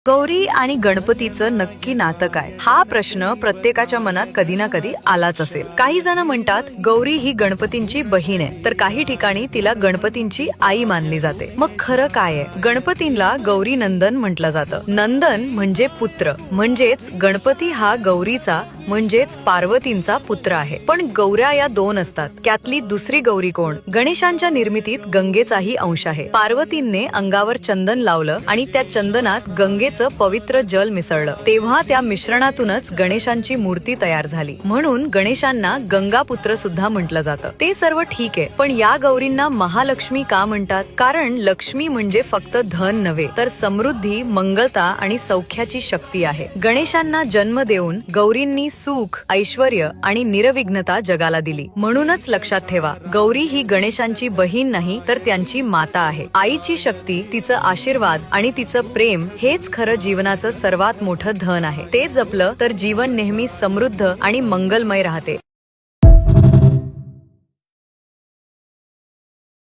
गौरी आणि गणपतीचं नक्की नातं काय? हा प्रश्न प्रत्येकाच्या मनात कधी ना कधी आलाच असेल. काही जण म्हणतात गौरी ही गणपतींची बहीण आहे, तर काही ठिकाणी तिला गणपतींची आई मानली जाते. मग खरं काय आहे? गणपतींना गौरी नंदन म्हटलं जातं. नंदन म्हणजे पुत्र, म्हणजेच गणपती हा गौरीचा म्हणजेच पार्वतींचा पुत्र आहे. पण गौऱ्या या दोन असतात. त्यातली दुसरी गौरी कोण? गणेशांच्या निर्मितीत गंगेचाही अंश आहे. पार्वतींनी अंगावर चंदन लावलं आणि त्या चंदनात गंगेचं पवित्र जल मिसळलं, तेव्हा त्या मिश्रणातूनच गणेशांची मूर्ती तयार झाली. म्हणून गणेशांना गंगापुत्र सुद्धा म्हटलं जातं. ते सर्व ठीक आहे, पण या गौरींना महालक्ष्मी का म्हणतात? कारण लक्ष्मी म्हणजे फक्त धन नव्हे, तर समृद्धी, मंगलता आणि सौख्याची शक्ती आहे. गणेशांना जन्म देऊन गौरींनी सुख, ऐश्वर्य आणि निरविघ्नता जगाला दिली. म्हणूनच लक्षात ठेवा, गौरी ही गणेशांची बहीण नाही, तर त्यांची माता आहे. आईची शक्ती, तिचं आशीर्वाद आणि तिचं प्रेम हेच खरं जीवनाचं सर्वात मोठं धन आहे. ते जपलं तर जीवन नेहमी समृद्ध आणि मंगलमय राहते.